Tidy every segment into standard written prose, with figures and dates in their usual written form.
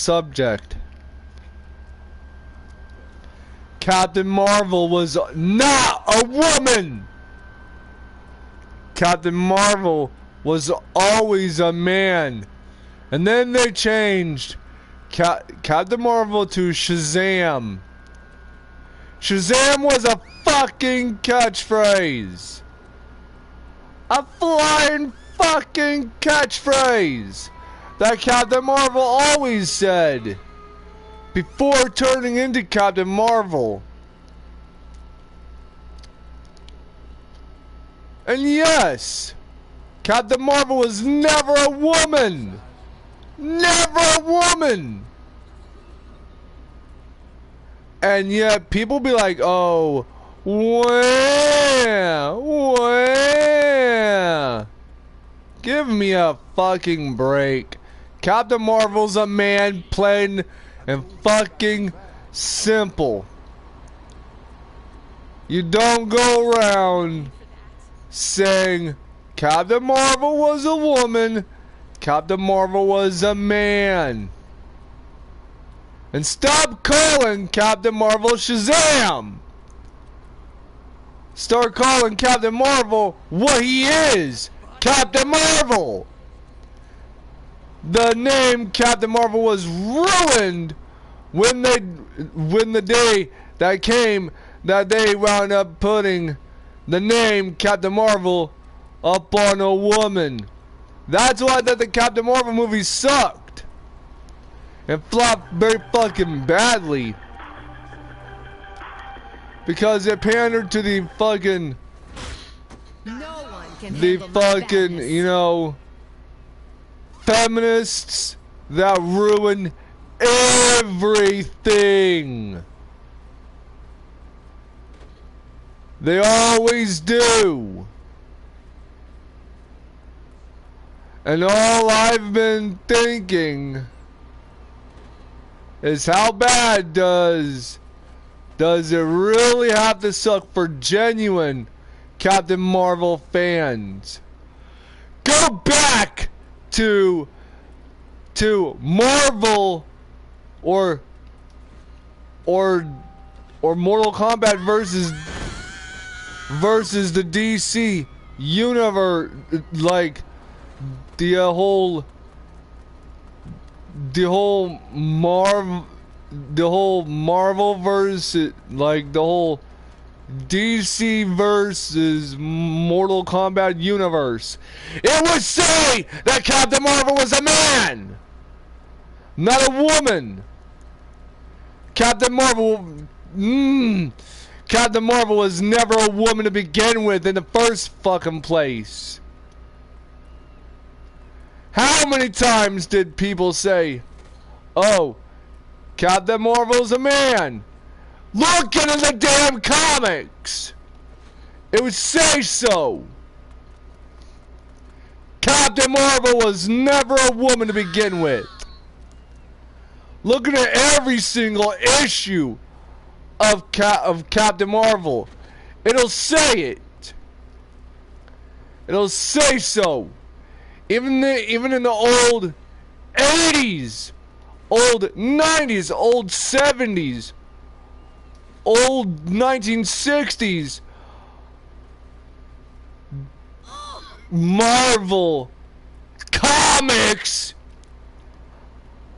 subject. Captain Marvel was not a woman! Captain Marvel was always a man. And then they changed Captain Marvel to Shazam. Shazam was a fucking catchphrase. A flying fucking catchphrase that Captain Marvel always said before turning into Captain Marvel. And yes, Captain Marvel was never a woman. Never a woman. And yet people be like, oh, wah. Give me a fucking break. Captain Marvel's a man, plain and fucking simple. You don't go around saying Captain Marvel was a woman, Captain Marvel was a man. And stop calling Captain Marvel Shazam! Start calling Captain Marvel what he is, Captain Marvel! The name Captain Marvel was ruined when the day that came that they wound up putting the name Captain Marvel up on a woman. That's why the Captain Marvel movie sucked. It flopped very fucking badly. Because it pandered to the fucking you know, feminists that ruin everything. They always do. And all I've been thinking is how bad does it really have to suck for genuine Captain Marvel fans? Go back to Marvel or Mortal Kombat versus the DC universe, like the whole Marvel versus, like the whole DC versus Mortal Kombat universe. It would say that Captain Marvel was a man, not a woman. Captain Marvel was never a woman to begin with in the first fucking place. How many times did people say, oh, Captain Marvel's a man? Look into the damn comics. It would say so. Captain Marvel was never a woman to begin with. Look at every single issue of Captain Marvel. It'll say it. It'll say so. Even in the old 80s, old 90s, old 70s, old 1960s Marvel comics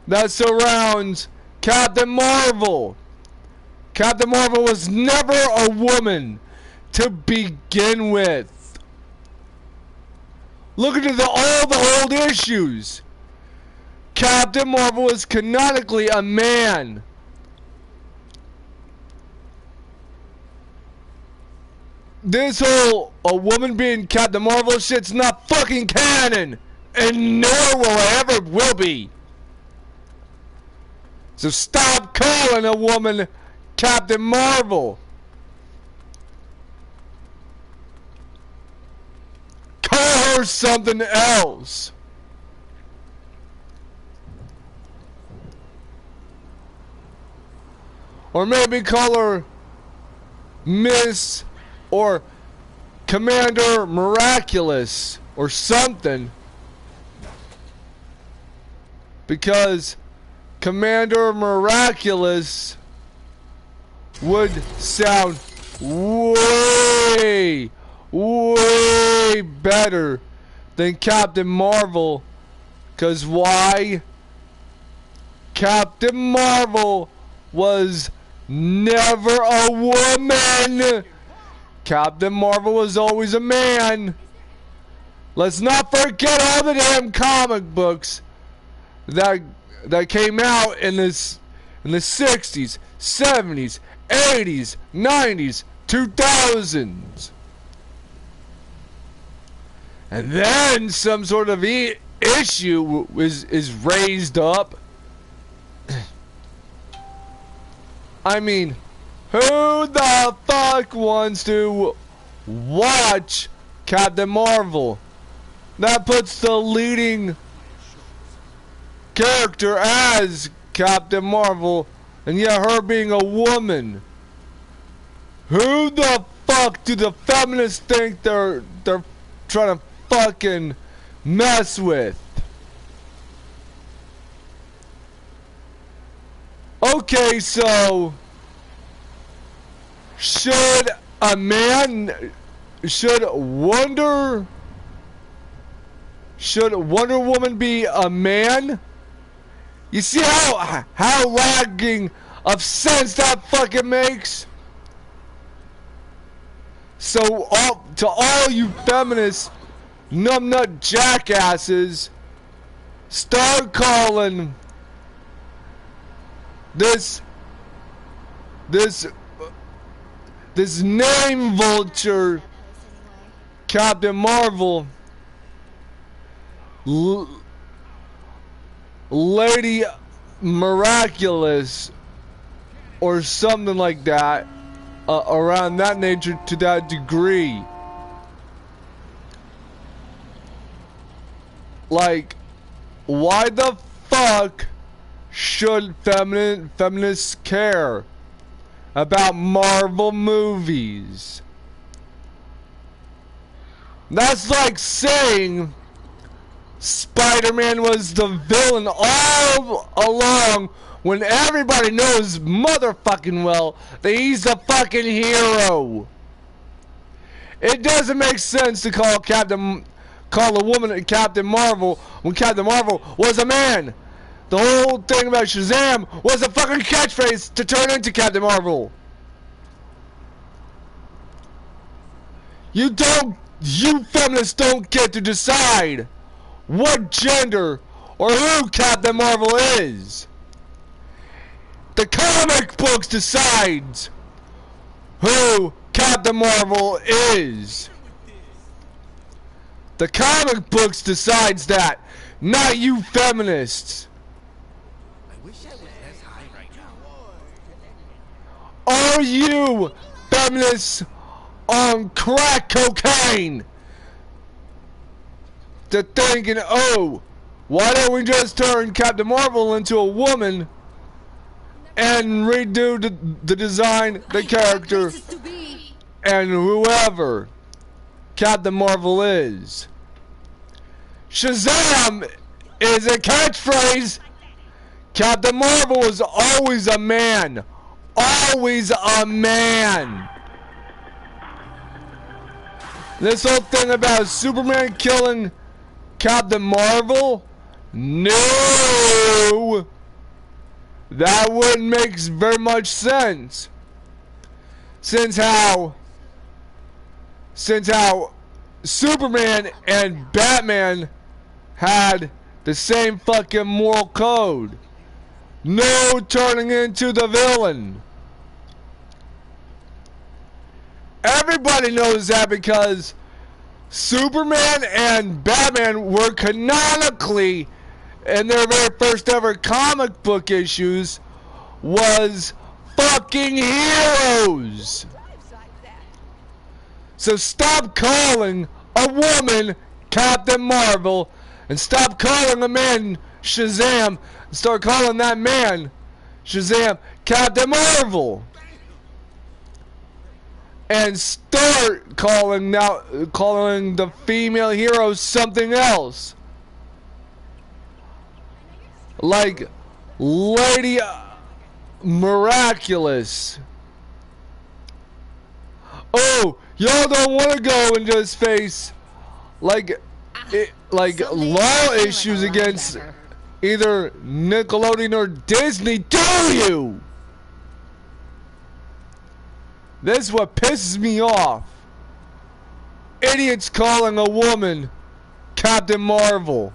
that surrounds Captain Marvel. Captain Marvel was never a woman to begin with. Look at all the old issues. Captain Marvel is canonically a man. This whole a woman being Captain Marvel shit's not fucking canon, and nor will it ever will be. So stop calling a woman Captain Marvel. Call her something else. Or maybe call her Miss or Commander Miraculous or something. Because Commander Miraculous would sound way, way better than Captain Marvel. Cause why? Captain Marvel was never a woman. Captain Marvel was always a man. Let's not forget all the damn comic books that came out in the 60s, 70s, 80s, 90s, 2000s. And then some sort of issue is raised up. I mean, who the fuck wants to watch Captain Marvel? That puts the leading character as Captain Marvel, and yet her being a woman. Who the fuck do the feminists think they're trying to fucking mess with? Okay, so should Wonder Woman be a man? You see how lacking of sense that fucking makes? So to all you feminists, numbnut jackasses, start calling this name vulture Captain Marvel Lady Miraculous or something like that, around that nature, to that degree. Like, why the fuck should feminists care about Marvel movies? That's like saying Spider-Man was the villain all along, when everybody knows motherfucking well that he's the fucking hero. It doesn't make sense to call a woman Captain Marvel when Captain Marvel was a man. The whole thing about Shazam was a fucking catchphrase to turn into Captain Marvel. You feminists don't get to decide what gender or who Captain Marvel is. The comic books decides who Captain Marvel is. The comic books decides that, not you feminists. I wish I was as high right now. Are you feminists on crack cocaine? To thinking, oh, why don't we just turn Captain Marvel into a woman and redo the design, the character, and whoever Captain Marvel is. Shazam is a catchphrase. Captain Marvel was always a man. Always a man. This whole thing about Superman killing Captain Marvel? No! That wouldn't make very much sense. Since how Superman and Batman had the same fucking moral code. No turning into the villain. Everybody knows that because Superman and Batman were canonically, in their very first ever comic book issues, was fucking heroes. So stop calling a woman Captain Marvel, and stop calling a man Shazam, and start calling that man Shazam Captain Marvel. And start calling the female hero something else. Like Lady Miraculous. Oh, y'all don't want to go and just face like law issues against either Nickelodeon or Disney, do you? This is what pisses me off. Idiots calling a woman Captain Marvel.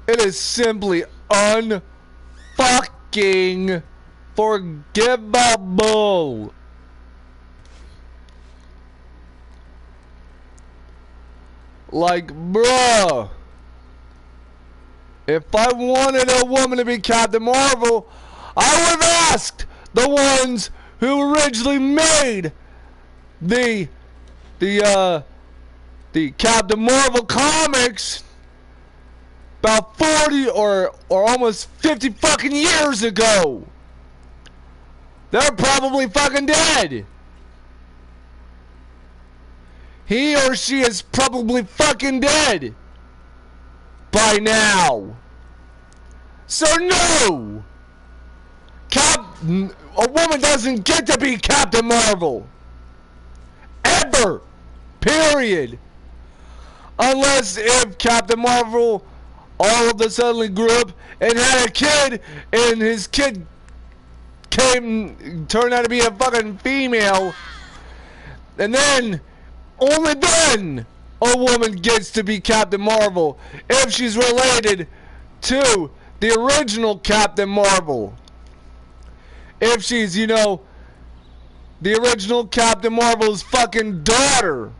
It is simply unfucking forgivable. Like, bruh. If I wanted a woman to be Captain Marvel, I would have asked the ones who originally made the Captain Marvel comics about 40 or almost 50 fucking years ago. They're probably fucking dead. He or she is probably fucking dead by now. So no! A woman doesn't get to be Captain Marvel. Ever. Period. Unless if Captain Marvel all of a sudden grew up and had a kid, and his kid turned out to be a fucking female, and then, only then, a woman gets to be Captain Marvel if she's related to the original Captain Marvel. If she's, you know, the original Captain Marvel's fucking daughter.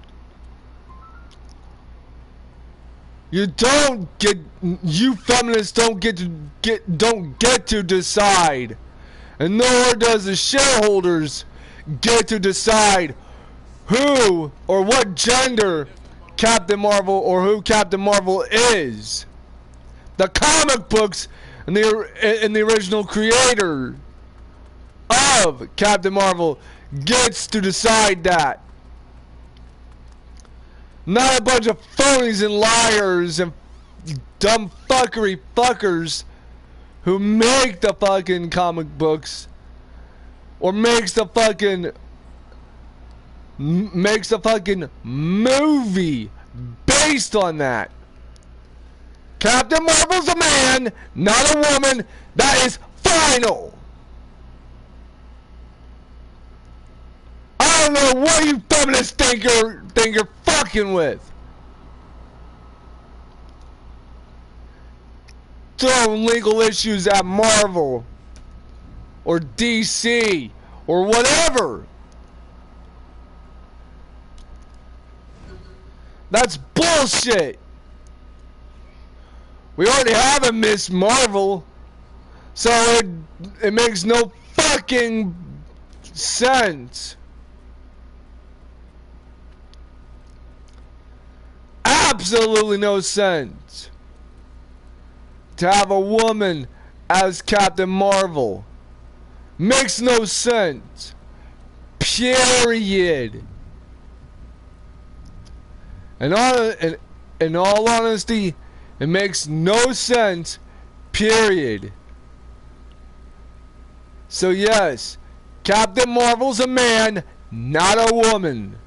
You feminists don't get to decide, and nor does the shareholders get to decide who or what gender Captain Marvel or who Captain Marvel is. The comic books and the original creator of Captain Marvel gets to decide that. Not a bunch of phonies and liars and dumb fuckers who make the fucking comic books or makes the fucking movie based on that. Captain Marvel's a man, not a woman. That is final. I don't know what you feminists think you're fucking with. Throwing legal issues at Marvel or DC or whatever. That's bullshit. We already have a Miss Marvel, so it makes no fucking sense. Absolutely no sense to have a woman as Captain Marvel. Makes no sense. Period. In all honesty, it makes no sense. Period. So yes, Captain Marvel's a man, not a woman.